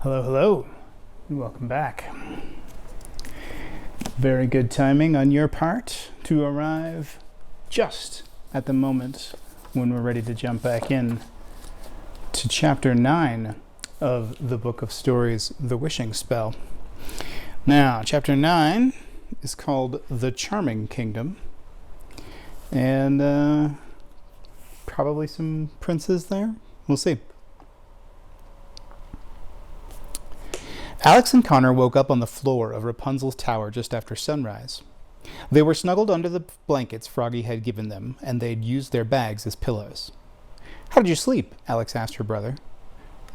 Hello, hello, and welcome back. Very good timing on your part to arrive just at the moment when we're ready to jump back in to chapter 9 of the Book of Stories, The Wishing Spell. Now, chapter 9 is called The Charming Kingdom, and probably some princes there. We'll see. Alex and Connor woke up on the floor of Rapunzel's tower just after sunrise. They were snuggled under the blankets Froggy had given them, and they'd used their bags as pillows. "How did you sleep?" Alex asked her brother.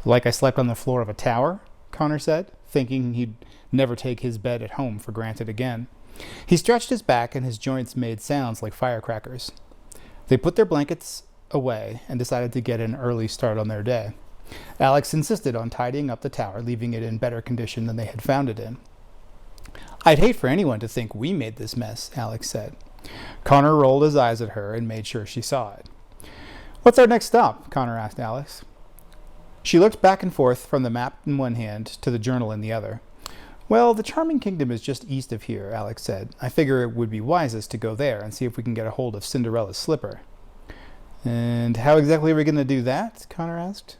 "Like I slept on the floor of a tower," Connor said, thinking he'd never take his bed at home for granted again. He stretched his back, and his joints made sounds like firecrackers. They put their blankets away and decided to get an early start on their day. Alex insisted on tidying up the tower, leaving it in better condition than they had found it in. "I'd hate for anyone to think we made this mess," Alex said. Connor rolled his eyes at her and made sure she saw it. "What's our next stop?" Connor asked Alex. She looked back and forth from the map in one hand to the journal in the other. "Well, the Charming Kingdom is just east of here," Alex said. "I figure it would be wisest to go there and see if we can get a hold of Cinderella's slipper." "And how exactly are we going to do that?" Connor asked.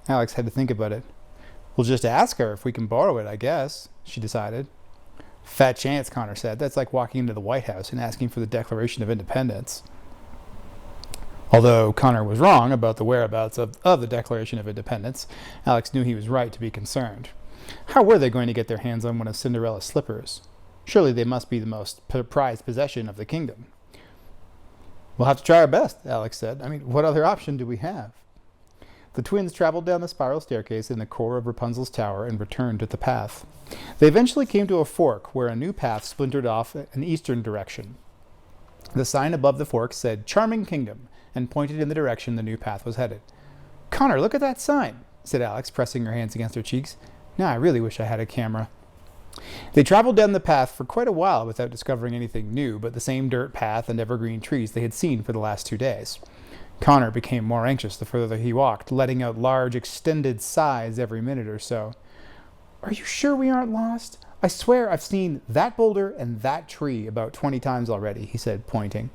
Alex had to think about it. "We'll just ask her if we can borrow it, I guess," she decided. "Fat chance," Connor said. "That's like walking into the White House and asking for the Declaration of Independence." Although Connor was wrong about the whereabouts of the Declaration of Independence, Alex knew he was right to be concerned. How were they going to get their hands on one of Cinderella's slippers? Surely they must be the most prized possession of the kingdom. "We'll have to try our best," Alex said. What other option do we have?" The twins traveled down the spiral staircase in the core of Rapunzel's tower and returned to the path. They eventually came to a fork where a new path splintered off in an eastern direction. The sign above the fork said Charming Kingdom and pointed in the direction the new path was headed. "Connor, look at that sign," said Alex, pressing her hands against her cheeks. "Now I really wish I had a camera." They traveled down the path for quite a while without discovering anything new but the same dirt path and evergreen trees they had seen for the last 2 days. Connor became more anxious the further he walked, letting out large, extended sighs every minute or so. "Are you sure we aren't lost? I swear I've seen that boulder and that tree about 20 times already," he said, pointing.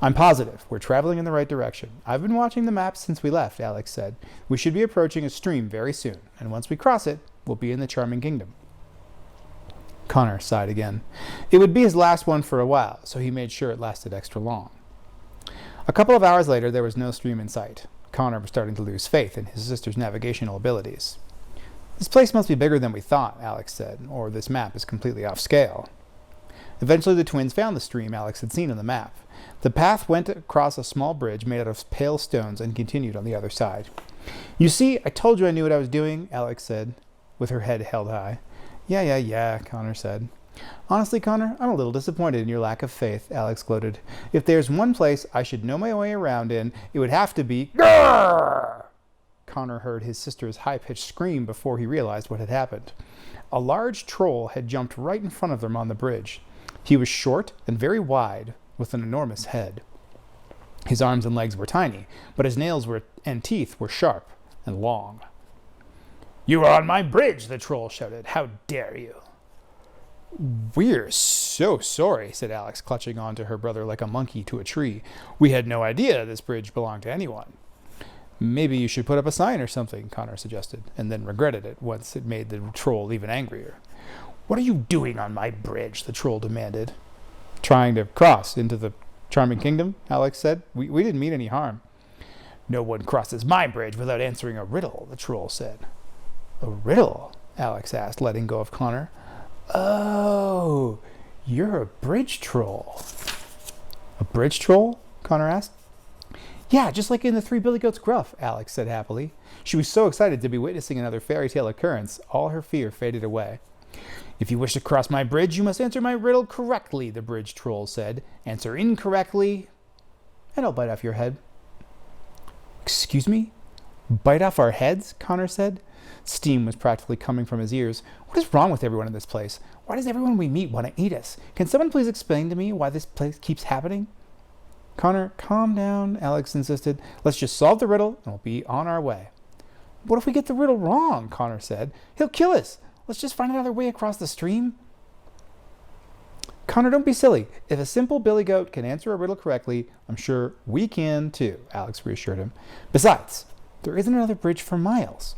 "I'm positive. We're traveling in the right direction. I've been watching the map since we left," Alex said. "We should be approaching a stream very soon, and once we cross it, we'll be in the Charming Kingdom." Connor sighed again. It would be his last one for a while, so he made sure it lasted extra long. A couple of hours later, there was no stream in sight. Connor was starting to lose faith in his sister's navigational abilities. "This place must be bigger than we thought," Alex said, "or this map is completely off scale." Eventually, the twins found the stream Alex had seen on the map. The path went across a small bridge made out of pale stones and continued on the other side. "You see, I told you I knew what I was doing," Alex said, with her head held high. Yeah, Connor said. "Honestly, Connor, I'm a little disappointed in your lack of faith," Alex gloated. "If there's one place I should know my way around in, it would have to be..." Grrr! Connor heard his sister's high-pitched scream before he realized what had happened. A large troll had jumped right in front of them on the bridge. He was short and very wide, with an enormous head. His arms and legs were tiny, but his nails and teeth were sharp and long. "You are on my bridge!" the troll shouted. "How dare you!" "We're so sorry," said Alex, clutching onto her brother like a monkey to a tree. "We had no idea this bridge belonged to anyone." "Maybe you should put up a sign or something," Connor suggested, and then regretted it once it made the troll even angrier. "What are you doing on my bridge?" the troll demanded. "Trying to cross into the Charming Kingdom," Alex said. We didn't mean any harm." "No one crosses my bridge without answering a riddle," the troll said. "A riddle?" Alex asked, letting go of Connor. "Oh, you're a bridge troll." "A bridge troll?" Connor asked. "Yeah, just like in the Three Billy Goats Gruff," Alex said happily. She was so excited to be witnessing another fairy tale occurrence, all her fear faded away. "If you wish to cross my bridge, you must answer my riddle correctly," the bridge troll said. "Answer incorrectly, and I'll bite off your head." "Excuse me? Bite off our heads?" Connor said. Steam was practically coming from his ears. "What is wrong with everyone in this place? Why does everyone we meet want to eat us? Can someone please explain to me why this place keeps happening?" "Connor, calm down," Alex insisted. "Let's just solve the riddle and we'll be on our way." What if we get the riddle wrong? Connor said. He'll kill us. Let's just find another way across the stream. Connor, don't be silly. If a simple billy goat can answer a riddle correctly, I'm sure we can too, Alex reassured him. Besides, there isn't another bridge for miles.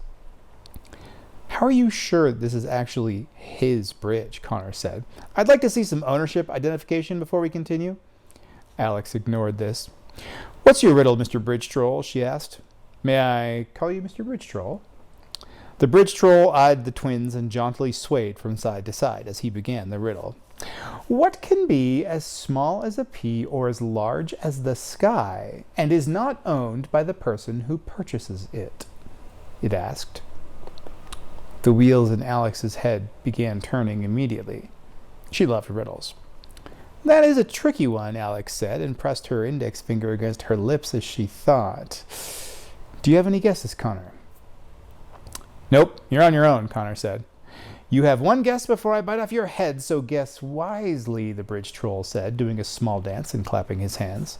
How are you sure this is actually his bridge? Connor said. I'd like to see some ownership identification before we continue. Alex ignored this. What's your riddle, Mr. Bridge Troll? She asked. May I call you Mr. Bridge Troll? The bridge troll eyed the twins and jauntily swayed from side to side as he began the riddle. What can be as small as a pea or as large as the sky and is not owned by the person who purchases it? It asked. The wheels in Alex's head began turning immediately. She loved riddles. That is a tricky one, Alex said, and pressed her index finger against her lips as she thought. Do you have any guesses, Connor? Nope, you're on your own, Connor said. You have one guess before I bite off your head, so guess wisely, the bridge troll said, doing a small dance and clapping his hands.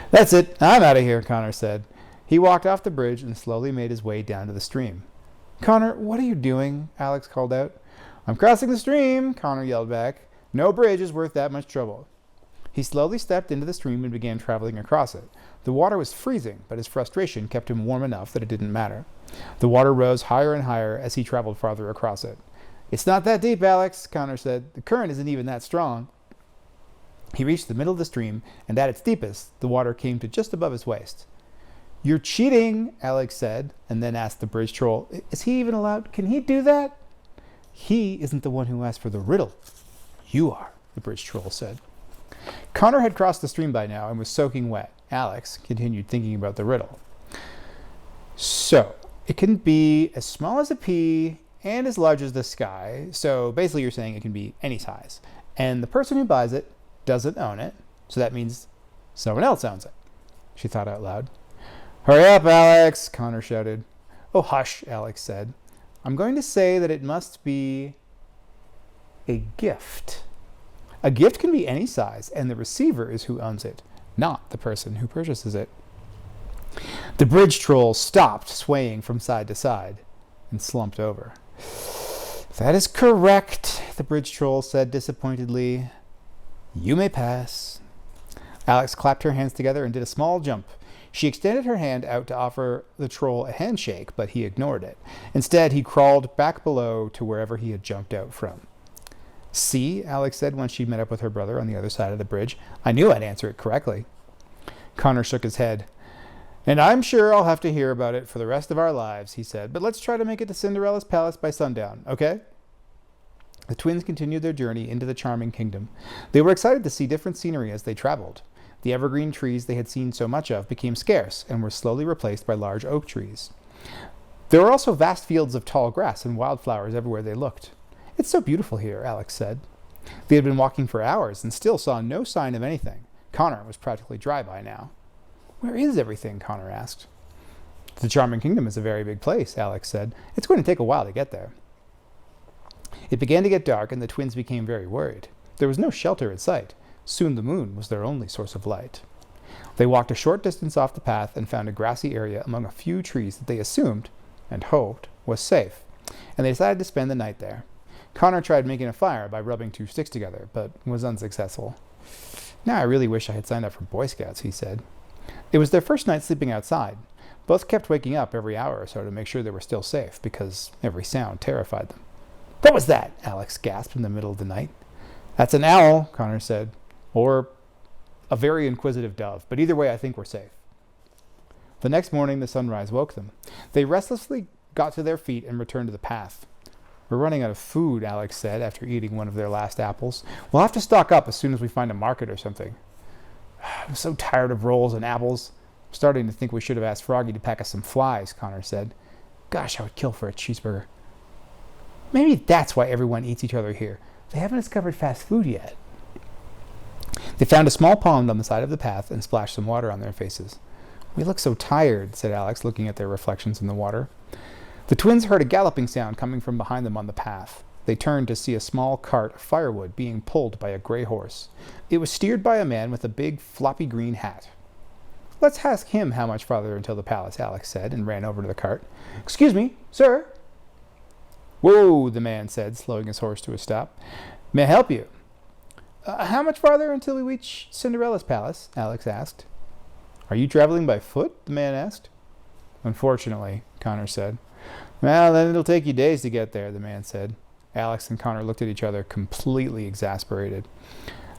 That's it, I'm out of here, Connor said. He walked off the bridge and slowly made his way down to the stream. Connor, what are you doing? Alex called out. I'm crossing the stream, Connor yelled back. No bridge is worth that much trouble. He slowly stepped into the stream and began traveling across it. The water was freezing, but his frustration kept him warm enough that it didn't matter. The water rose higher and higher as he traveled farther across it. It's not that deep, Alex, Connor said. The current isn't even that strong. He reached the middle of the stream, and at its deepest, the water came to just above his waist. You're cheating, Alex said, and then asked the bridge troll, is he even allowed? Can he do that? He isn't the one who asked for the riddle. You are, the bridge troll said. Connor had crossed the stream by now and was soaking wet. Alex continued thinking about the riddle. So, it can be as small as a pea and as large as the sky. So basically you're saying it can be any size. And the person who buys it doesn't own it. So that means someone else owns it. She thought out loud. Hurry up, Alex, Connor shouted. Oh, hush, Alex said. I'm going to say that it must be a gift. A gift can be any size, and the receiver is who owns it, not the person who purchases it. The bridge troll stopped swaying from side to side and slumped over. That is correct, the bridge troll said disappointedly. You may pass. Alex clapped her hands together and did a small jump. She extended her hand out to offer the troll a handshake, but he ignored it. Instead, he crawled back below to wherever he had jumped out from. See, Alex said when she met up with her brother on the other side of the bridge. I knew I'd answer it correctly. Connor shook his head. And I'm sure I'll have to hear about it for the rest of our lives, he said. But let's try to make it to Cinderella's palace by sundown, okay? The twins continued their journey into the charming kingdom. They were excited to see different scenery as they traveled. The evergreen trees they had seen so much of became scarce and were slowly replaced by large oak trees. There were also vast fields of tall grass and wildflowers everywhere they looked. It's so beautiful here, Alex said. They had been walking for hours and still saw no sign of anything. Connor was practically dry by now. Where is everything? Connor asked. The charming kingdom is a very big place, Alex said. It's going to take a while to get there. It began to get dark and the twins became very worried. There was no shelter in sight. Soon the moon was their only source of light. They walked a short distance off the path and found a grassy area among a few trees that they assumed, and hoped, was safe, and they decided to spend the night there. Connor tried making a fire by rubbing two sticks together, but was unsuccessful. Now I really wish I had signed up for Boy Scouts, he said. It was their first night sleeping outside. Both kept waking up every hour or so to make sure they were still safe, because every sound terrified them. What was that? Alex gasped in the middle of the night. That's an owl, Connor said. Or a very inquisitive dove, but either way I think we're safe. The next morning the sunrise woke them. They restlessly got to their feet and returned to the path. We're running out of food, Alex said after eating one of their last apples. We'll have to stock up as soon as we find a market or something. I'm so tired of rolls and apples. I'm starting to think we should have asked Froggy to pack us some flies, Connor said. Gosh, I would kill for a cheeseburger. Maybe that's why everyone eats each other here. They haven't discovered fast food yet. They found a small pond on the side of the path and splashed some water on their faces. We look so tired, said Alex, looking at their reflections in the water. The twins heard a galloping sound coming from behind them on the path. They turned to see a small cart of firewood being pulled by a gray horse. It was steered by a man with a big, floppy green hat. Let's ask him how much farther until the palace, Alex said, and ran over to the cart. Excuse me, sir. Whoa, the man said, slowing his horse to a stop. May I help you? How much farther until we reach Cinderella's palace? Alex asked. Are you traveling by foot? The man asked. Unfortunately, Connor said. Well, then it'll take you days to get there, the man said. Alex and Connor looked at each other, completely exasperated.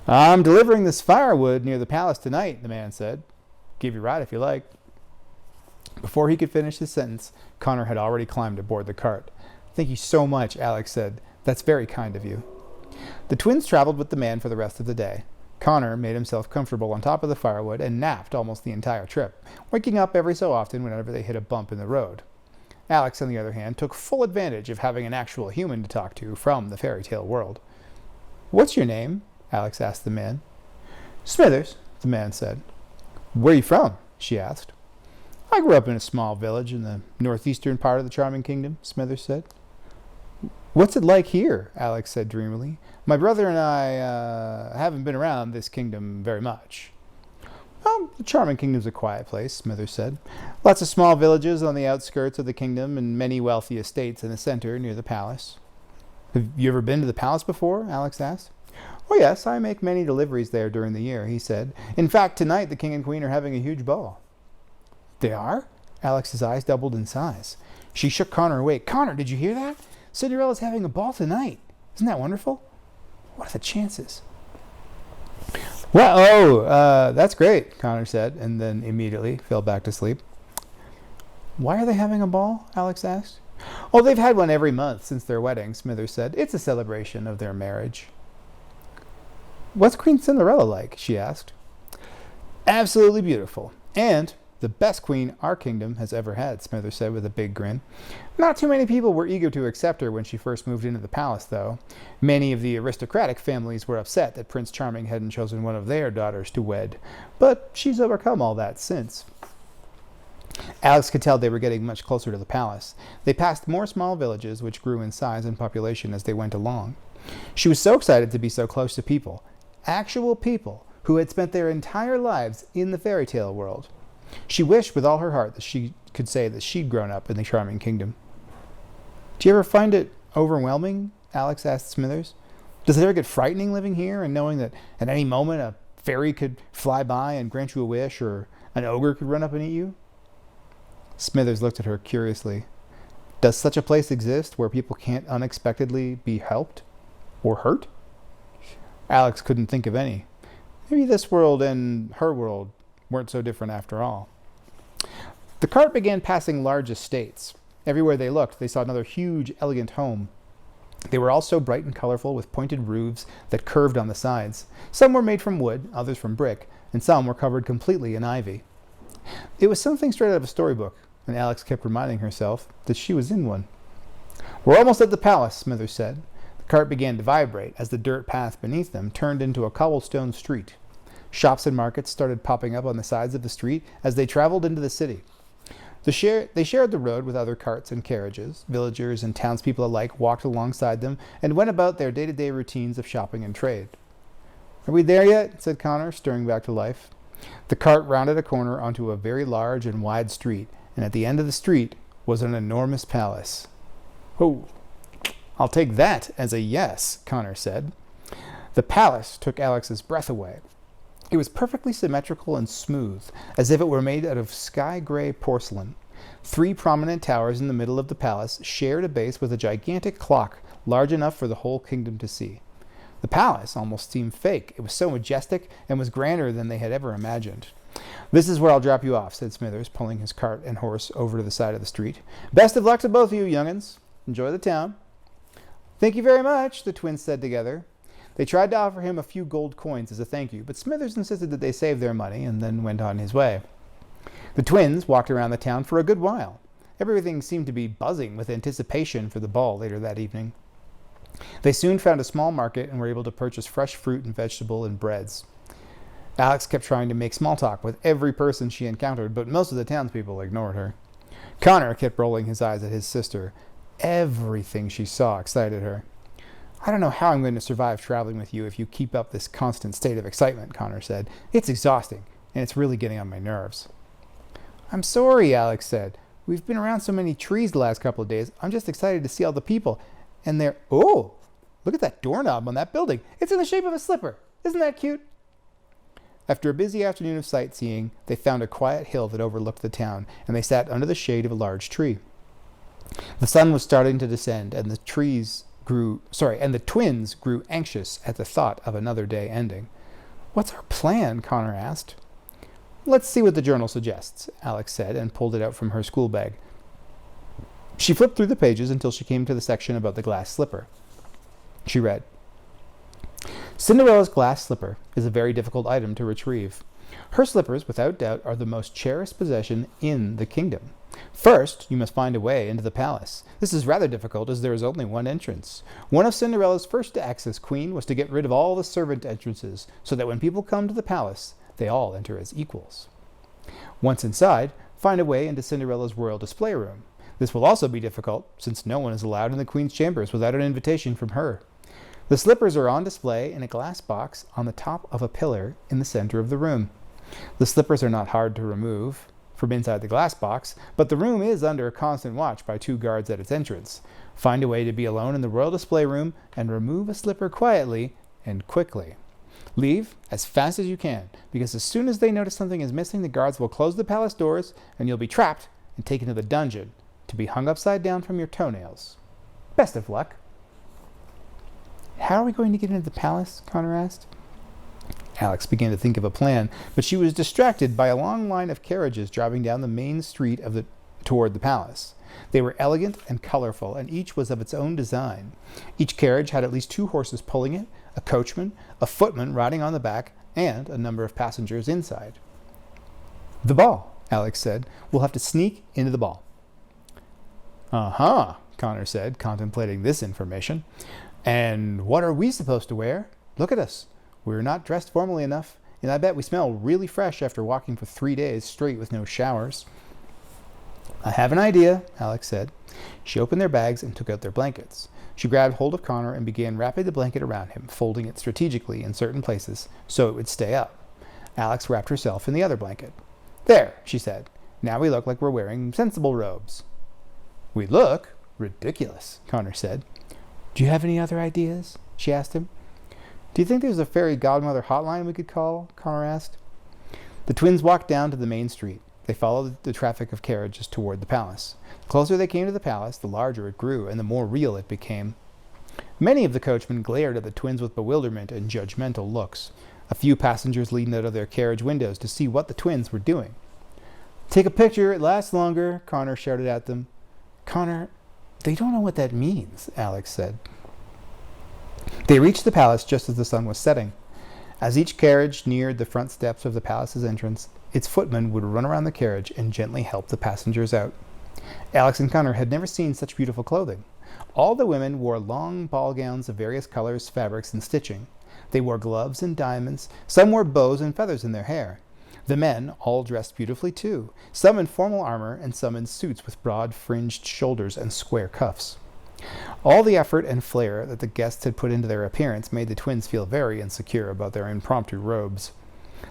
I'm delivering this firewood near the palace tonight, the man said. Give you a ride if you like. Before he could finish his sentence, Connor had already climbed aboard the cart. Thank you so much, Alex said. That's very kind of you. The twins traveled with the man for the rest of the day. Connor made himself comfortable on top of the firewood and napped almost the entire trip, waking up every so often whenever they hit a bump in the road. Alex, on the other hand, took full advantage of having an actual human to talk to from the fairy tale world. What's your name? Alex asked the man. Smithers, the man said. Where are you from? She asked. I grew up in a small village in the northeastern part of the charming kingdom, Smithers said. What's it like here? Alex said dreamily. My brother and I haven't been around this kingdom very much. Well, the charming kingdom's a quiet place, Smithers said. Lots of small villages on the outskirts of the kingdom and many wealthy estates in the center near the palace. Have you ever been to the palace before? Alex asked. Oh, yes, I make many deliveries there during the year, he said. In fact, tonight the king and queen are having a huge ball. They are? Alex's eyes doubled in size. She shook Connor awake. Connor, did you hear that? Cinderella's having a ball tonight. Isn't that wonderful? What are the chances? Well, that's great, Connor said, and then immediately fell back to sleep. Why are they having a ball? Alex asked. Oh, they've had one every month since their wedding, Smithers said. It's a celebration of their marriage. What's Queen Cinderella like? She asked. Absolutely beautiful. And the best queen our kingdom has ever had, Smithers said with a big grin. Not too many people were eager to accept her when she first moved into the palace, though. Many of the aristocratic families were upset that Prince Charming hadn't chosen one of their daughters to wed. But she's overcome all that since. Alex could tell they were getting much closer to the palace. They passed more small villages, which grew in size and population as they went along. She was so excited to be so close to people. Actual people who had spent their entire lives in the fairy tale world. She wished with all her heart that she could say that she'd grown up in the charming kingdom. Do you ever find it overwhelming? Alex asked Smithers. Does it ever get frightening living here and knowing that at any moment a fairy could fly by and grant you a wish, or an ogre could run up and eat you? Smithers looked at her curiously. Does such a place exist where people can't unexpectedly be helped or hurt? Alex couldn't think of any. Maybe this world and her world weren't so different after all. The cart began passing large estates. Everywhere they looked, they saw another huge, elegant home. They were all so bright and colorful, with pointed roofs that curved on the sides. Some were made from wood, others from brick, and some were covered completely in ivy. It was something straight out of a storybook, and Alex kept reminding herself that she was in one. We're almost at the palace, Smithers said. The cart began to vibrate as the dirt path beneath them turned into a cobblestone street. Shops and markets started popping up on the sides of the street as they traveled into the city. They shared the road with other carts and carriages. Villagers and townspeople alike walked alongside them and went about their day-to-day routines of shopping and trade. Are we there yet? Said Connor, stirring back to life. The cart rounded a corner onto a very large and wide street, and at the end of the street was an enormous palace. Oh, I'll take that as a yes, Connor said. The palace took Alex's breath away. It was perfectly symmetrical and smooth, as if it were made out of sky-gray porcelain. 3 prominent towers in the middle of the palace shared a base with a gigantic clock large enough for the whole kingdom to see. The palace almost seemed fake. It was so majestic and was grander than they had ever imagined. This is where I'll drop you off, said Smithers, pulling his cart and horse over to the side of the street. Best of luck to both of you, young'uns. Enjoy the town. Thank you very much, the twins said together. They tried to offer him a few gold coins as a thank you, but Smithers insisted that they save their money and then went on his way. The twins walked around the town for a good while. Everything seemed to be buzzing with anticipation for the ball later that evening. They soon found a small market and were able to purchase fresh fruit and vegetable and breads. Alex kept trying to make small talk with every person she encountered, but most of the townspeople ignored her. Connor kept rolling his eyes at his sister. Everything she saw excited her. I don't know how I'm going to survive traveling with you if you keep up this constant state of excitement, Connor said. It's exhausting, and it's really getting on my nerves. I'm sorry, Alex said. We've been around so many trees the last couple of days. I'm just excited to see all the people. And they're... Oh, look at that doorknob on that building. It's in the shape of a slipper. Isn't that cute? After a busy afternoon of sightseeing, they found a quiet hill that overlooked the town, and they sat under the shade of a large tree. The sun was starting to descend, and the twins grew anxious at the thought of another day ending. What's our plan? Connor asked. Let's see what the journal suggests, Alex said, and pulled it out from her school bag. She flipped through the pages until she came to the section about the glass slipper. She read, Cinderella's glass slipper is a very difficult item to retrieve. Her slippers, without doubt, are the most cherished possession in the kingdom. First, you must find a way into the palace. This is rather difficult, as there is only one entrance. One of Cinderella's first acts as queen was to get rid of all the servant entrances, so that when people come to the palace, they all enter as equals. Once inside, find a way into Cinderella's royal display room. This will also be difficult, since no one is allowed in the queen's chambers without an invitation from her. The slippers are on display in a glass box on the top of a pillar in the center of the room. The slippers are not hard to remove from inside the glass box, but the room is under constant watch by 2 guards at its entrance. Find a way to be alone in the royal display room and remove a slipper quietly and quickly. Leave as fast as you can, because as soon as they notice something is missing, the guards will close the palace doors and you'll be trapped and taken to the dungeon to be hung upside down from your toenails. Best of luck. How are we going to get into the palace? Connor asked. Alex began to think of a plan, but she was distracted by a long line of carriages driving down the main street toward the palace. They were elegant and colorful, and each was of its own design. Each carriage had at least 2 horses pulling it, a coachman, a footman riding on the back, and a number of passengers inside. The ball, Alex said. We'll have to sneak into the ball. Uh-huh, Connor said, contemplating this information. And what are we supposed to wear? Look at us. We're not dressed formally enough, and I bet we smell really fresh after walking for 3 days straight with no showers. I have an idea, Alex said. She opened their bags and took out their blankets. She grabbed hold of Connor and began wrapping the blanket around him, folding it strategically in certain places so it would stay up. Alex wrapped herself in the other blanket. There, she said. Now we look like we're wearing sensible robes. We look ridiculous, Connor said. Do you have any other ideas? She asked him. Do you think there's a fairy godmother hotline we could call? Connor asked. The twins walked down to the main street. They followed the traffic of carriages toward the palace. The closer they came to the palace, the larger it grew and the more real it became. Many of the coachmen glared at the twins with bewilderment and judgmental looks. A few passengers leaned out of their carriage windows to see what the twins were doing. Take a picture, it lasts longer, Connor shouted at them. Connor, they don't know what that means, Alex said. They reached the palace just as the sun was setting. As each carriage neared the front steps of the palace's entrance, its footman would run around the carriage and gently help the passengers out. Alex and Connor had never seen such beautiful clothing. All the women wore long ball gowns of various colors, fabrics, and stitching. They wore gloves and diamonds. Some wore bows and feathers in their hair. The men all dressed beautifully too, some in formal armor and some in suits with broad fringed shoulders and square cuffs. All the effort and flair that the guests had put into their appearance made the twins feel very insecure about their impromptu robes.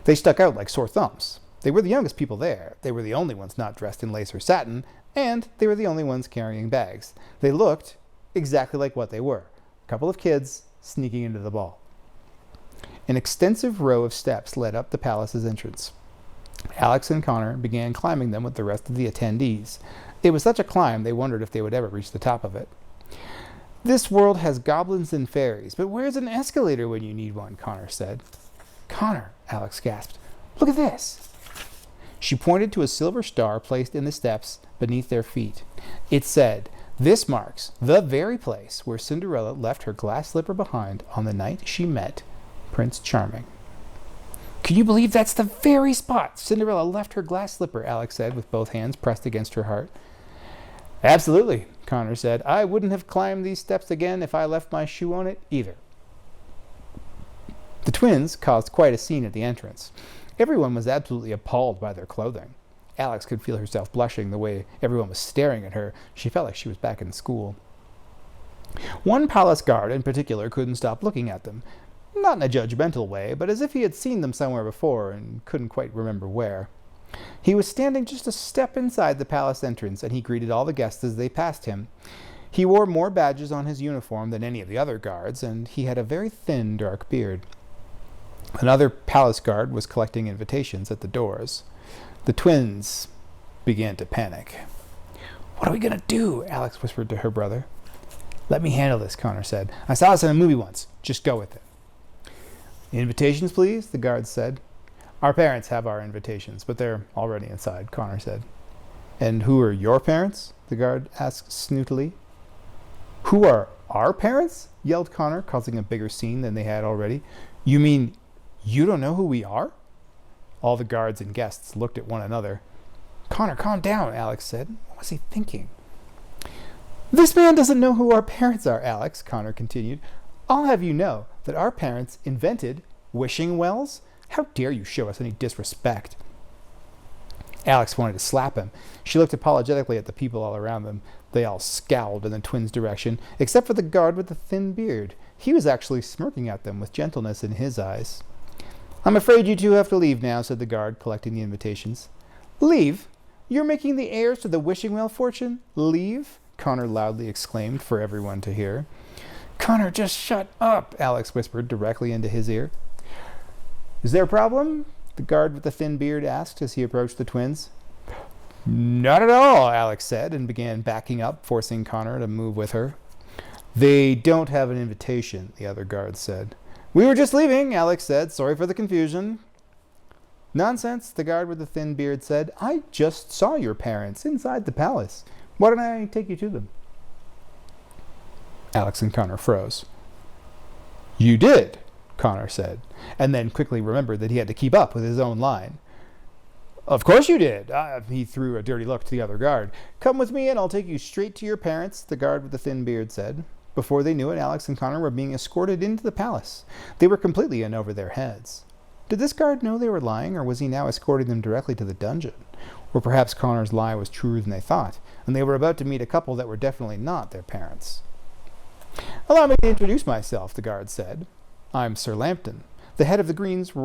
They stuck out like sore thumbs. They were the youngest people there. They were the only ones not dressed in lace or satin, and they were the only ones carrying bags. They looked exactly like what they were, a couple of kids sneaking into the ball. An extensive row of steps led up the palace's entrance. Alex and Connor began climbing them with the rest of the attendees. It was such a climb they wondered if they would ever reach the top of it. This world has goblins and fairies, but where's an escalator when you need one? Connor said. Connor, Alex gasped. Look at this. She pointed to a silver star placed in the steps beneath their feet. It said, This marks the very place where Cinderella left her glass slipper behind on the night she met Prince Charming. Can you believe that's the very spot Cinderella left her glass slipper? Alex said with both hands pressed against her heart. Absolutely, Connor said. I wouldn't have climbed these steps again if I left my shoe on it either. The twins caused quite a scene at the entrance. Everyone was absolutely appalled by their clothing. Alex could feel herself blushing the way everyone was staring at her. She felt like she was back in school. One palace guard in particular couldn't stop looking at them. Not in a judgmental way, but as if he had seen them somewhere before and couldn't quite remember where. He was standing just a step inside the palace entrance, and he greeted all the guests as they passed him. He wore more badges on his uniform than any of the other guards, and he had a very thin, dark beard. Another palace guard was collecting invitations at the doors. The twins began to panic. "What are we going to do?" Alex whispered to her brother. "Let me handle this," Connor said. "I saw this in a movie once. Just go with it." "Invitations, please," the guard said. "Our parents have our invitations, but they're already inside," Connor said. "And who are your parents?" the guard asked snootily. "Who are our parents?" yelled Connor, causing a bigger scene than they had already. "You mean you don't know who we are?" All the guards and guests looked at one another. "Connor, calm down," Alex said. What was he thinking? "This man doesn't know who our parents are, Alex," Connor continued. "I'll have you know that our parents invented wishing wells. How dare you show us any disrespect?" Alex wanted to slap him. She looked apologetically at the people all around them. They all scowled in the twins' direction, except for the guard with the thin beard. He was actually smirking at them with gentleness in his eyes. "I'm afraid you two have to leave now," said the guard, collecting the invitations. "Leave? You're making the heirs to the wishing well fortune leave?" Connor loudly exclaimed for everyone to hear. "Connor, just shut up," Alex whispered directly into his ear. "Is there a problem?" the guard with the thin beard asked as he approached the twins. "Not at all," Alex said, and began backing up, forcing Connor to move with her. "They don't have an invitation," the other guard said. "We were just leaving," Alex said. "Sorry for the confusion." "Nonsense," the guard with the thin beard said. "I just saw your parents inside the palace. Why don't I take you to them?" Alex and Connor froze. "You did," Connor said, and then quickly remembered that he had to keep up with his own line. "Of course you did." He threw a dirty look to the other guard. "Come with me and I'll take you straight to your parents," the guard with the thin beard said. Before they knew it, Alex and Connor were being escorted into the palace. They were completely in over their heads. Did this guard know they were lying, or was he now escorting them directly to the dungeon? Or perhaps Connor's lie was truer than they thought, and they were about to meet a couple that were definitely not their parents. "Allow me to introduce myself," the guard said. "I'm Sir Lambton, the head of the Queen's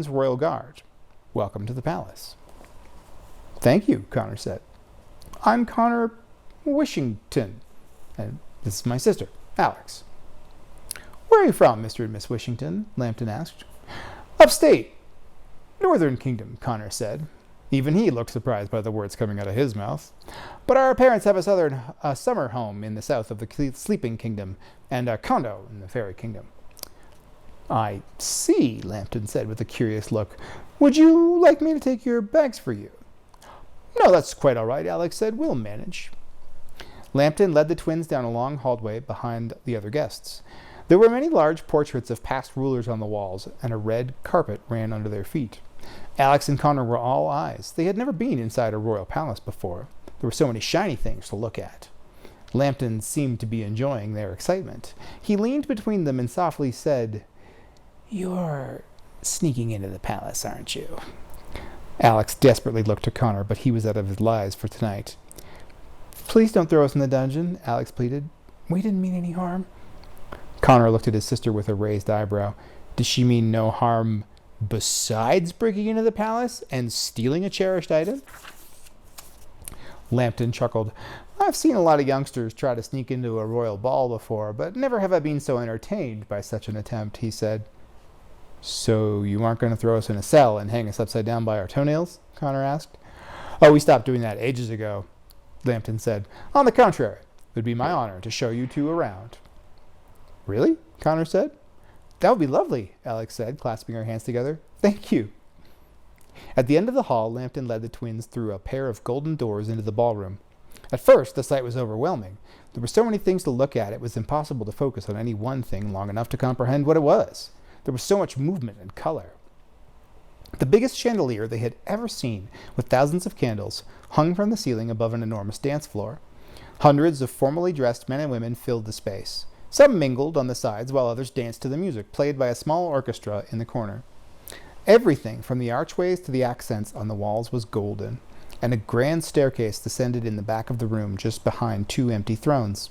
Royal Guard. Welcome to the palace." "Thank you," Connor said. "I'm Connor Wishington, and this is my sister, Alex." "Where are you from, Mr. and Miss Wishington?" Lambton asked. "Upstate. Northern Kingdom," Connor said. Even he looked surprised by the words coming out of his mouth. "But our parents have a summer home in the south of the Sleeping Kingdom, and a condo in the Fairy Kingdom." "I see," Lambton said with a curious look. "Would you like me to take your bags for you?" "No, that's quite all right," Alex said. "We'll manage." Lambton led the twins down a long hallway behind the other guests. There were many large portraits of past rulers on the walls, and a red carpet ran under their feet. Alex and Connor were all eyes. They had never been inside a royal palace before. There were so many shiny things to look at. Lambton seemed to be enjoying their excitement. He leaned between them and softly said, "You're sneaking into the palace, aren't you?" Alex desperately looked to Connor, but he was out of his lies for tonight. "Please don't throw us in the dungeon," Alex pleaded. "We didn't mean any harm." Connor looked at his sister with a raised eyebrow. Did she mean no harm besides breaking into the palace and stealing a cherished item? Lambton chuckled. "I've seen a lot of youngsters try to sneak into a royal ball before, but never have I been so entertained by such an attempt," he said. "So you aren't going to throw us in a cell and hang us upside down by our toenails?" Connor asked. "Oh, we stopped doing that ages ago," Lambton said. "On the contrary, it would be my honor to show you two around." "Really?" Connor said. "That would be lovely," Alex said, clasping her hands together. "Thank you." At the end of the hall, Lambton led the twins through a pair of golden doors into the ballroom. At first, the sight was overwhelming. There were so many things to look at, it was impossible to focus on any one thing long enough to comprehend what it was. There was so much movement and color. The biggest chandelier they had ever seen, with thousands of candles, hung from the ceiling above an enormous dance floor. Hundreds of formally dressed men and women filled the space. Some mingled on the sides, while others danced to the music, played by a small orchestra in the corner. Everything, from the archways to the accents on the walls, was golden, and a grand staircase descended in the back of the room just behind two empty thrones.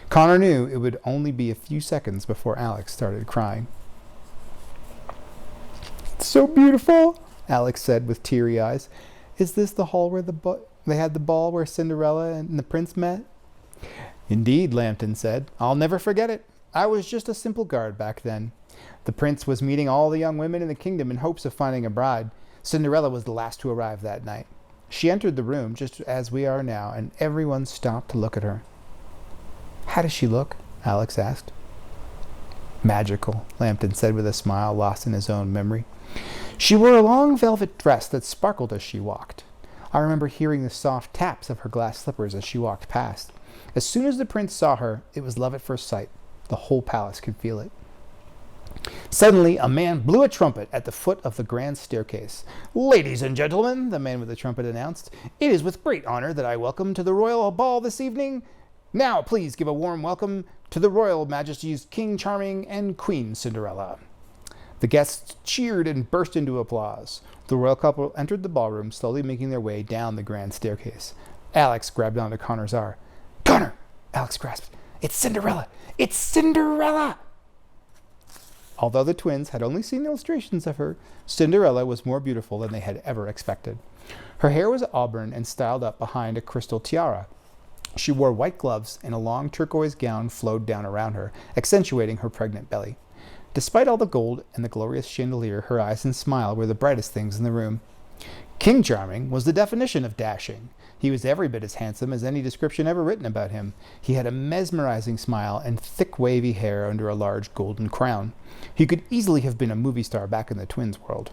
Connor knew it would only be a few seconds before Alex started crying. "It's so beautiful," Alex said with teary eyes. Is this the hall where they had the ball where Cinderella and the prince met? Indeed, Lambton said. I'll never forget it. I was just a simple guard back then. The prince was meeting all the young women in the kingdom in hopes of finding a bride. Cinderella was the last to arrive that night. She entered the room just as we are now, and everyone stopped to look at her. How does she look? Alex asked. Magical, Lambton said with a smile lost in his own memory. She wore a long velvet dress that sparkled as she walked. I remember hearing the soft taps of her glass slippers as she walked past. As soon as the prince saw her, it was love at first sight. The whole palace could feel it. Suddenly, a man blew a trumpet at the foot of the grand staircase. Ladies and gentlemen, the man with the trumpet announced, it is with great honor that I welcome to the royal ball this evening. Now, please give a warm welcome to the royal majesties King Charming and Queen Cinderella. The guests cheered and burst into applause. The royal couple entered the ballroom, slowly making their way down the grand staircase. Alex grabbed onto Connor's arm. Connor! Alex grasped. It's Cinderella! It's Cinderella! Although the twins had only seen illustrations of her, Cinderella was more beautiful than they had ever expected. Her hair was auburn and styled up behind a crystal tiara. She wore white gloves, and a long turquoise gown flowed down around her, accentuating her pregnant belly. Despite all the gold and the glorious chandelier, her eyes and smile were the brightest things in the room. King Charming was the definition of dashing. He was every bit as handsome as any description ever written about him. He had a mesmerizing smile and thick wavy hair under a large golden crown. He could easily have been a movie star back in the twins' world.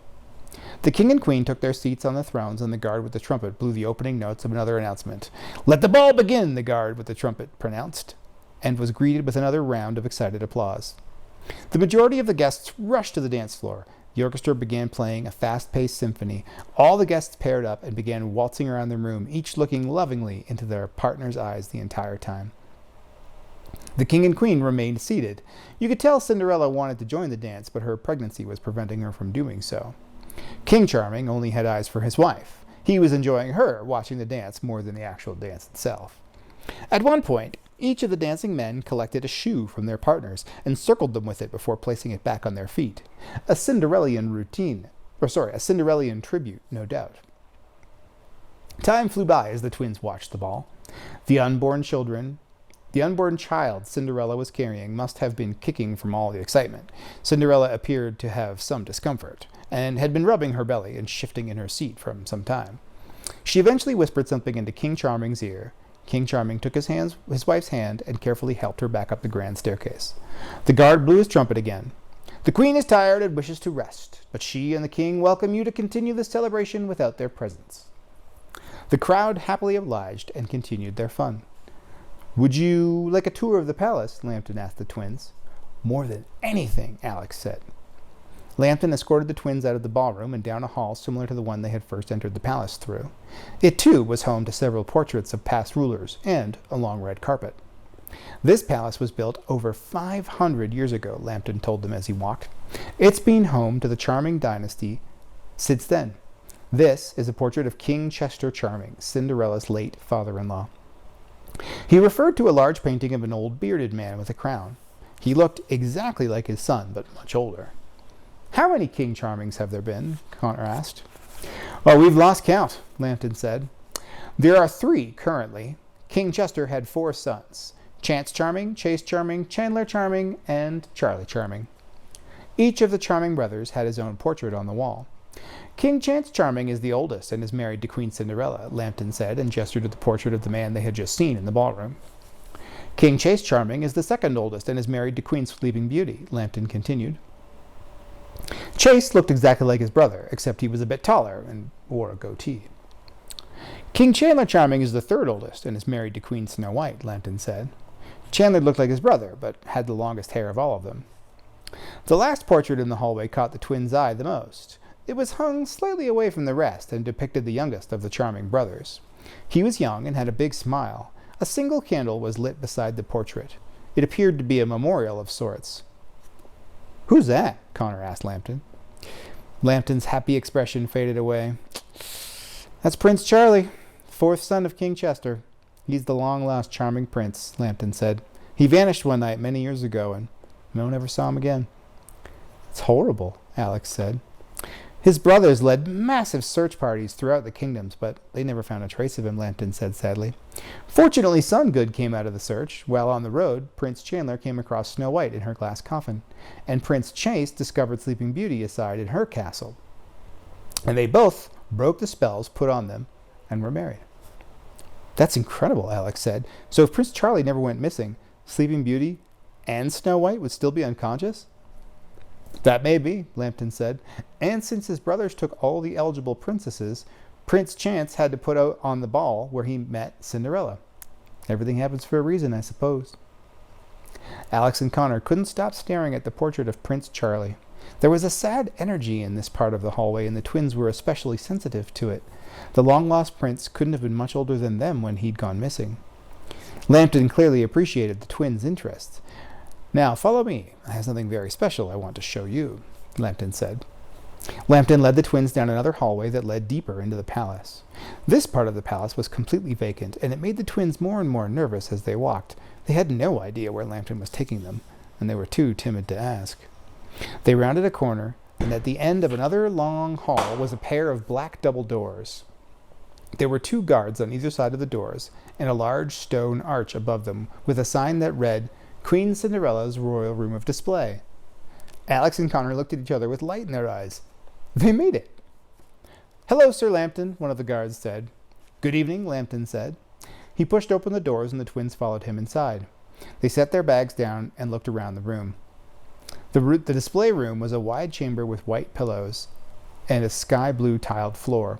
The king and queen took their seats on the thrones, and the guard with the trumpet blew the opening notes of another announcement. Let the ball begin, the guard with the trumpet pronounced, and was greeted with another round of excited applause. The majority of the guests rushed to the dance floor. The orchestra began playing a fast-paced symphony. All the guests paired up and began waltzing around the room, each looking lovingly into their partner's eyes the entire time. The king and queen remained seated. You could tell Cinderella wanted to join the dance, but her pregnancy was preventing her from doing so. King Charming only had eyes for his wife. He was enjoying her watching the dance more than the actual dance itself. At one point, each of the dancing men collected a shoe from their partners and circled them with it before placing it back on their feet. A Cinderellian tribute, no doubt. Time flew by as the twins watched the ball. The unborn child Cinderella was carrying must have been kicking from all the excitement. Cinderella appeared to have some discomfort, and had been rubbing her belly and shifting in her seat for some time. She eventually whispered something into King Charming's ear. King Charming took his wife's hand and carefully helped her back up the grand staircase. The guard blew his trumpet again. The queen is tired and wishes to rest, but she and the king welcome you to continue the celebration without their presence. The crowd happily obliged and continued their fun. Would you like a tour of the palace? Lambton asked the twins. More than anything, Alex said. Lambton escorted the twins out of the ballroom and down a hall similar to the one they had first entered the palace through. It, too, was home to several portraits of past rulers and a long red carpet. This palace was built over 500 years ago, Lambton told them as he walked. It's been home to the Charming dynasty since then. This is a portrait of King Chester Charming, Cinderella's late father-in-law. He referred to a large painting of an old bearded man with a crown. He looked exactly like his son, but much older. How many King Charmings have there been? Connor asked. Oh, we've lost count, Lambton said. There are 3 currently. King Chester had 4 sons: Chance Charming, Chase Charming, Chandler Charming, and Charlie Charming. Each of the Charming brothers had his own portrait on the wall. King Chance Charming is the oldest and is married to Queen Cinderella, Lambton said, and gestured at the portrait of the man they had just seen in the ballroom. King Chase Charming is the second oldest and is married to Queen Sleeping Beauty, Lambton continued. Chase looked exactly like his brother, except he was a bit taller and wore a goatee. King Chandler Charming is the third oldest and is married to Queen Snow White, Lambton said. Chandler looked like his brother, but had the longest hair of all of them. The last portrait in the hallway caught the twins' eye the most. It was hung slightly away from the rest and depicted the youngest of the Charming brothers. He was young and had a big smile. A single candle was lit beside the portrait. It appeared to be a memorial of sorts. Who's that? Connor asked Lambton. Lambton's happy expression faded away. That's Prince Charlie, 4th son of King Chester. He's the long-lost Charming prince, Lambton said. He vanished one night many years ago, and no one ever saw him again. It's horrible, Alex said. His brothers led massive search parties throughout the kingdoms, but they never found a trace of him, Lambton said sadly. Fortunately, some good came out of the search. While on the road, Prince Chandler came across Snow White in her glass coffin, and Prince Chase discovered Sleeping Beauty aside in her castle. And they both broke the spells put on them and were married. That's incredible, Alex said. So if Prince Charlie never went missing, Sleeping Beauty and Snow White would still be unconscious? That may be, Lambton said. And since his brothers took all the eligible princesses, Prince Chance had to put out on the ball where he met Cinderella. Everything happens for a reason, I suppose. Alex and Connor couldn't stop staring at the portrait of Prince Charlie. There was a sad energy in this part of the hallway, and the twins were especially sensitive to it. The long-lost prince couldn't have been much older than them when he'd gone missing. Lambton clearly appreciated the twins' interest. Now, follow me. I have something very special I want to show you, Lambton said. Lambton led the twins down another hallway that led deeper into the palace. This part of the palace was completely vacant, and it made the twins more and more nervous as they walked. They had no idea where Lambton was taking them, and they were too timid to ask. They rounded a corner, and at the end of another long hall was a pair of black double doors. There were 2 guards on either side of the doors, and a large stone arch above them, with a sign that read, Queen Cinderella's Royal Room of Display. Alex and Connor looked at each other with light in their eyes. They made it. Hello, Sir Lambton, one of the guards said. Good evening, Lambton said. He pushed open the doors, and the twins followed him inside. They set their bags down and looked around the room. The display room was a wide chamber with white pillows and a sky-blue tiled floor.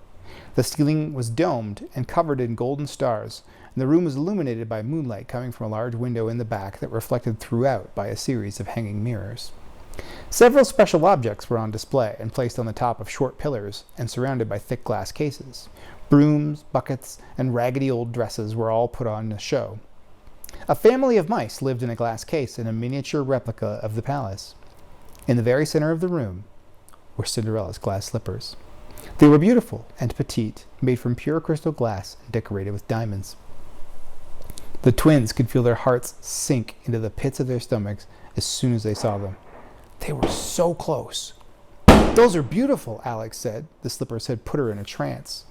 The ceiling was domed and covered in golden stars, and the room was illuminated by moonlight coming from a large window in the back that reflected throughout by a series of hanging mirrors. Several special objects were on display and placed on the top of short pillars and surrounded by thick glass cases. Brooms, buckets, and raggedy old dresses were all put on a show. A family of mice lived in a glass case in a miniature replica of the palace. In the very center of the room were Cinderella's glass slippers. They were beautiful and petite, made from pure crystal glass and decorated with diamonds. The twins could feel their hearts sink into the pits of their stomachs as soon as they saw them. They were so close. Those are beautiful, Alex said. The slippers had put her in a trance.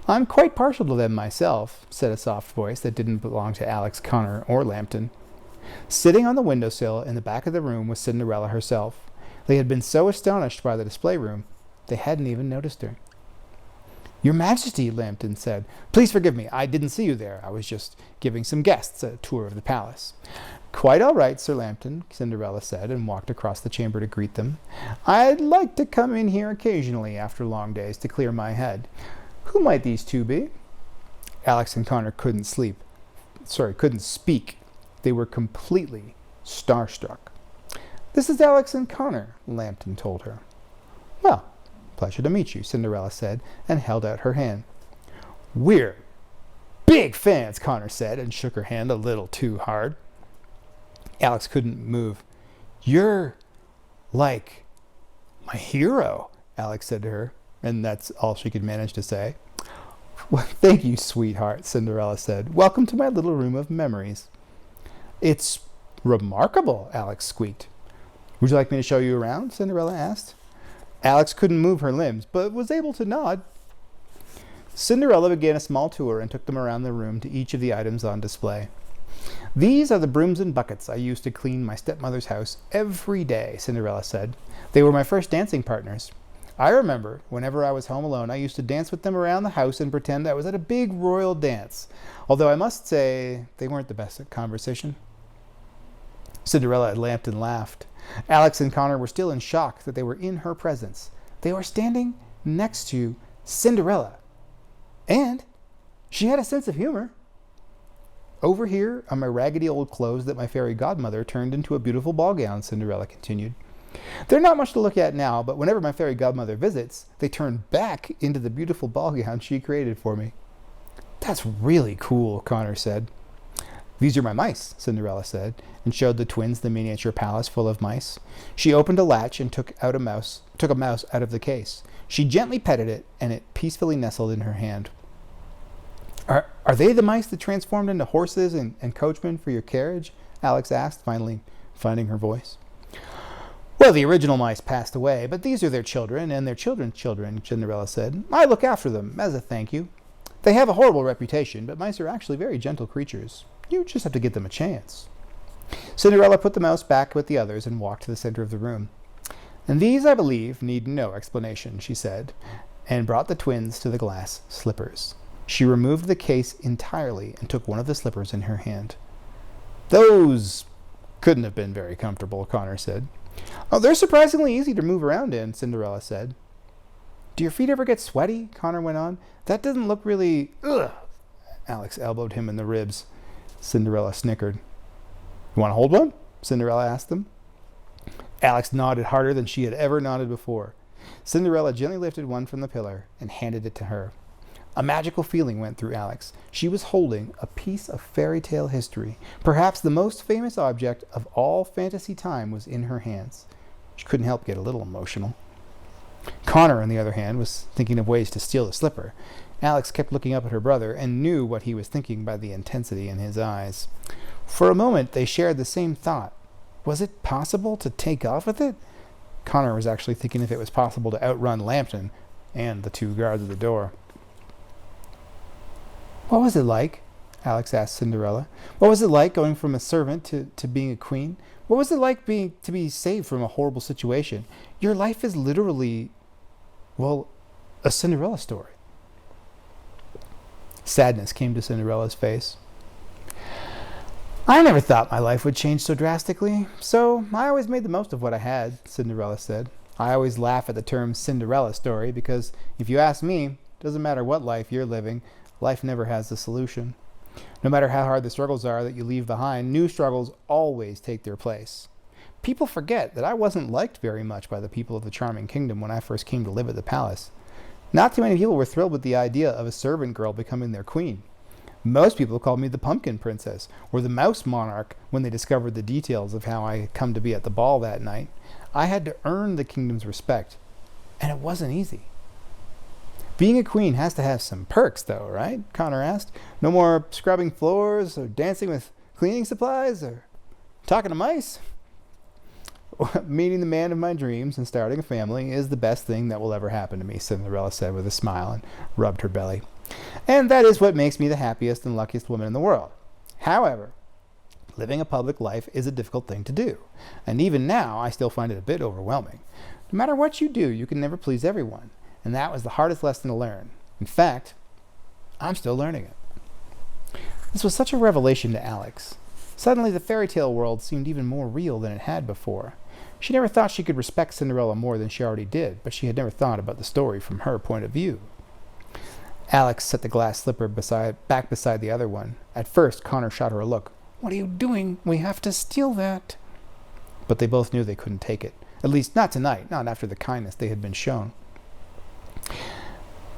I'm quite partial to them myself, said a soft voice that didn't belong to Alex, Connor, or Lambton. Sitting on the windowsill in the back of the room was Cinderella herself. They had been so astonished by the display room, they hadn't even noticed her. Your Majesty, Lambton said, please forgive me. I didn't see you there. I was just giving some guests a tour of the palace. Quite all right, Sir Lambton, Cinderella said, and walked across the chamber to greet them. I'd like to come in here occasionally after long days to clear my head. Who might these 2 be? Alex and Connor couldn't speak. They were completely starstruck. This is Alex and Connor, Lambton told her. Well, pleasure to meet you, Cinderella said, and held out her hand. We're big fans, Connor said, and shook her hand a little too hard. Alex couldn't move. You're like my hero, Alex said to her, and that's all she could manage to say. Well, thank you, sweetheart, Cinderella said. Welcome to my little room of memories. It's remarkable, Alex squeaked. Would you like me to show you around? Cinderella asked. Alex couldn't move her limbs, but was able to nod. Cinderella began a small tour and took them around the room to each of the items on display. These are the brooms and buckets I used to clean my stepmother's house every day, Cinderella said. They were my first dancing partners. I remember, whenever I was home alone, I used to dance with them around the house and pretend I was at a big royal dance, although I must say they weren't the best at conversation. Cinderella and Lambton laughed. Alex and Connor were still in shock that they were in her presence. They were standing next to Cinderella. And she had a sense of humor. Over here are my raggedy old clothes that my fairy godmother turned into a beautiful ball gown, Cinderella continued. They're not much to look at now, but whenever my fairy godmother visits, they turn back into the beautiful ball gown she created for me. That's really cool, Connor said. These are my mice, Cinderella said, and showed the twins the miniature palace full of mice. She opened a latch and took a mouse out of the case. She gently petted it, and it peacefully nestled in her hand. Are they the mice that transformed into horses and coachmen for your carriage? Alex asked, finally finding her voice. Well, the original mice passed away, but these are their children and their children's children, Cinderella said. I look after them as a thank you. They have a horrible reputation, but mice are actually very gentle creatures. You just have to give them a chance. Cinderella put the mouse back with the others and walked to the center of the room. And these, I believe, need no explanation, she said, and brought the twins to the glass slippers. She removed the case entirely and took one of the slippers in her hand. Those couldn't have been very comfortable, Connor said. Oh, they're surprisingly easy to move around in, Cinderella said. Do your feet ever get sweaty? Connor went on. That doesn't look really... Ugh. Alex elbowed him in the ribs. Cinderella snickered. You want to hold one? Cinderella asked them. Alex nodded harder than she had ever nodded before. Cinderella gently lifted one from the pillar and handed it to her. A magical feeling went through Alex. She was holding a piece of fairy tale history. Perhaps the most famous object of all fantasy time was in her hands. She couldn't help get a little emotional. Connor, on the other hand, was thinking of ways to steal the slipper. Alex kept looking up at her brother and knew what he was thinking by the intensity in his eyes. For a moment, they shared the same thought. Was it possible to take off with it? Connor was actually thinking if it was possible to outrun Lambton and the two guards at the door. What was it like? Alex asked Cinderella. What was it like going from a servant to being a queen? What was it like to be saved from a horrible situation? Your life is literally, well, a Cinderella story. Sadness came to Cinderella's face. I never thought my life would change so drastically, so I always made the most of what I had, Cinderella said. I always laugh at the term Cinderella story because, if you ask me, it doesn't matter what life you're living, life never has a solution. No matter how hard the struggles are that you leave behind, new struggles always take their place. People forget that I wasn't liked very much by the people of the Charming Kingdom when I first came to live at the palace. Not too many people were thrilled with the idea of a servant girl becoming their queen. Most people called me the Pumpkin Princess or the Mouse Monarch when they discovered the details of how I had come to be at the ball that night. I had to earn the kingdom's respect, and it wasn't easy. Being a queen has to have some perks, though, right? Connor asked. No more scrubbing floors or dancing with cleaning supplies or talking to mice? Meeting the man of my dreams and starting a family is the best thing that will ever happen to me, Cinderella said with a smile and rubbed her belly. And that is what makes me the happiest and luckiest woman in the world. However, living a public life is a difficult thing to do. And even now, I still find it a bit overwhelming. No matter what you do, you can never please everyone. And that was the hardest lesson to learn. In fact, I'm still learning it. This was such a revelation to Alex. Suddenly, the fairy tale world seemed even more real than it had before. She never thought she could respect Cinderella more than she already did, but she had never thought about the story from her point of view. Alex set the glass slipper back beside the other one. At first, Connor shot her a look. What are you doing? We have to steal that. But they both knew they couldn't take it. At least not tonight, not after the kindness they had been shown.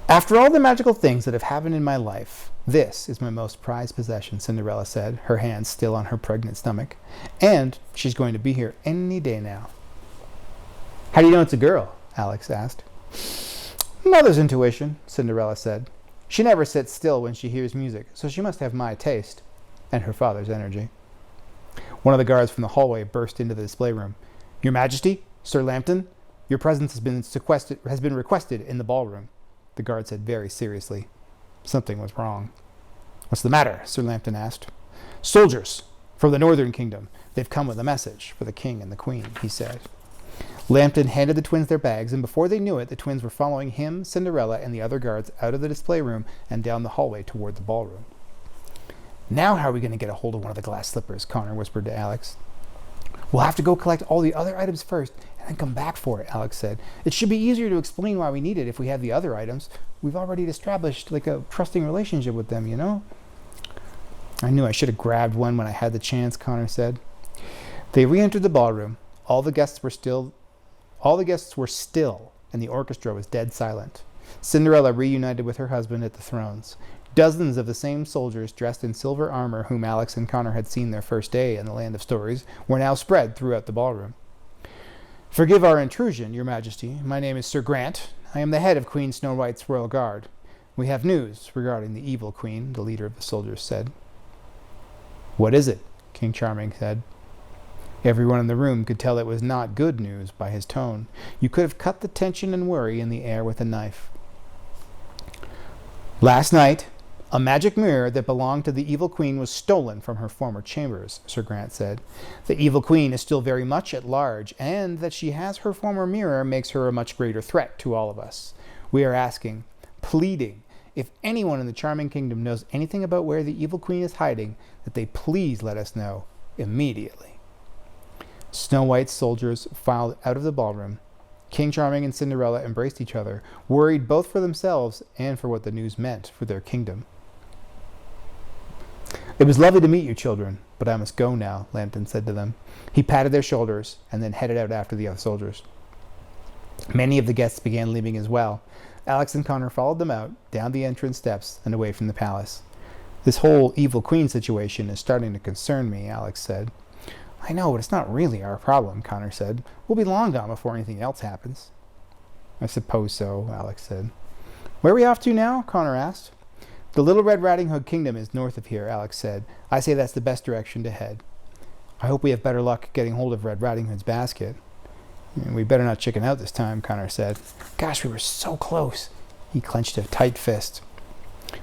After all the magical things that have happened in my life, this is my most prized possession, Cinderella said, her hands still on her pregnant stomach. And she's going to be here any day now. How do you know it's a girl? Alex asked. Mother's intuition, Cinderella said. She never sits still when she hears music, so she must have my taste and her father's energy. One of the guards from the hallway burst into the display room. Your Majesty, Sir Lambton, your presence has been requested in the ballroom, the guard said very seriously. Something was wrong. What's the matter? Sir Lambton asked. Soldiers from the Northern Kingdom. They've come with a message for the king and the queen, he said. Lambton handed the twins their bags, and before they knew it, the twins were following him, Cinderella, and the other guards out of the display room and down the hallway toward the ballroom. Now how are we going to get a hold of one of the glass slippers? Connor whispered to Alex. We'll have to go collect all the other items first and then come back for it, Alex said. It should be easier to explain why we need it if we have the other items. We've already established like a trusting relationship with them, you know? I knew I should have grabbed one when I had the chance, Connor said. They re-entered the ballroom. All the guests were still, and the orchestra was dead silent. Cinderella reunited with her husband at the thrones. Dozens of the same soldiers dressed in silver armor whom Alex and Connor had seen their first day in the Land of Stories were now spread throughout the ballroom. Forgive our intrusion, Your Majesty. My name is Sir Grant. I am the head of Queen Snow White's royal guard. We have news regarding the evil queen, the leader of the soldiers said. What is it? King Charming said. Everyone in the room could tell it was not good news by his tone. You could have cut the tension and worry in the air with a knife. Last night, a magic mirror that belonged to the evil queen was stolen from her former chambers, Sir Grant said. The evil queen is still very much at large, and that she has her former mirror makes her a much greater threat to all of us. We are asking, pleading, if anyone in the Charming Kingdom knows anything about where the evil queen is hiding, that they please let us know immediately. Snow White's soldiers filed out of the ballroom. King Charming and Cinderella embraced each other, worried both for themselves and for what the news meant for their kingdom. It was lovely to meet you, children, but I must go now, Lambton said to them. He patted their shoulders and then headed out after the other soldiers. Many of the guests began leaving as well. Alex and Connor followed them out, down the entrance steps, and away from the palace. This whole evil queen situation is starting to concern me, Alex said. I know, but it's not really our problem, Connor said. We'll be long gone before anything else happens. I suppose so, Alex said. Where are we off to now? Connor asked. The Little Red Riding Hood Kingdom is north of here, Alex said. I say that's the best direction to head. I hope we have better luck getting hold of Red Riding Hood's basket. We better not chicken out this time, Connor said. Gosh, we were so close. He clenched a tight fist.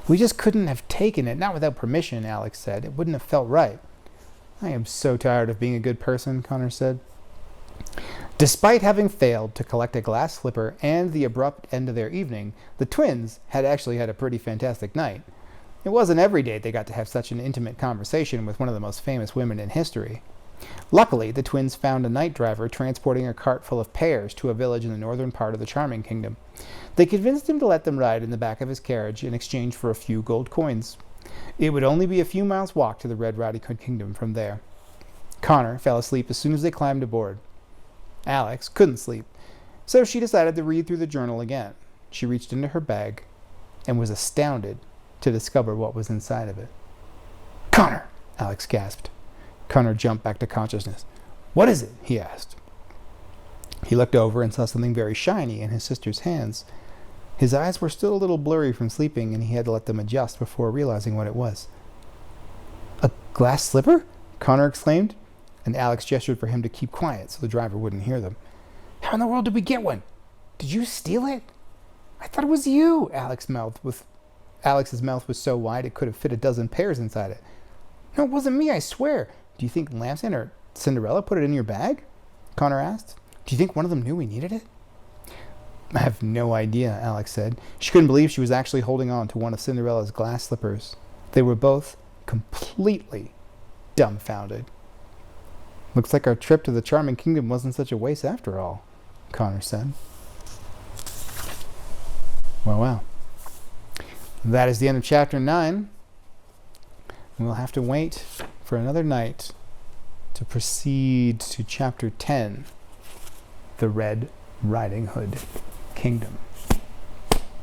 We just couldn't have taken it, not without permission, Alex said. It wouldn't have felt right. I am so tired of being a good person, Connor said. Despite having failed to collect a glass slipper and the abrupt end of their evening, the twins had actually had a pretty fantastic night. It wasn't every day they got to have such an intimate conversation with one of the most famous women in history. Luckily, the twins found a night driver transporting a cart full of pears to a village in the northern part of the Charming Kingdom. They convinced him to let them ride in the back of his carriage in exchange for a few gold coins. It would only be a few miles' walk to the Red Riding Hood Kingdom from there. Connor fell asleep as soon as they climbed aboard. Alex couldn't sleep, so she decided to read through the journal again. She reached into her bag and was astounded to discover what was inside of it. Connor! Alex gasped. Connor jumped back to consciousness. What is it? He asked. He looked over and saw something very shiny in his sister's hands. His eyes were still a little blurry from sleeping, and he had to let them adjust before realizing what it was. A glass slipper? Connor exclaimed, and Alex gestured for him to keep quiet so the driver wouldn't hear them. How in the world did we get one? Did you steal it? I thought it was you, Alex's mouth was so wide it could have fit a dozen pears inside it. No, it wasn't me, I swear. Do you think Lambton or Cinderella put it in your bag? Connor asked. Do you think one of them knew we needed it? I have no idea, Alex said. She couldn't believe she was actually holding on to one of Cinderella's glass slippers. They were both completely dumbfounded. Looks like our trip to the Charming Kingdom wasn't such a waste after all, Connor said. Well. That is the end of chapter 9. We'll have to wait for another night to proceed to chapter 10, The Red Riding Hood Kingdom.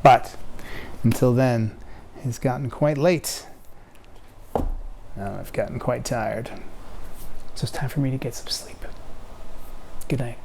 But until then, it's gotten quite late. I've gotten quite tired. So it's time for me to get some sleep. Good night.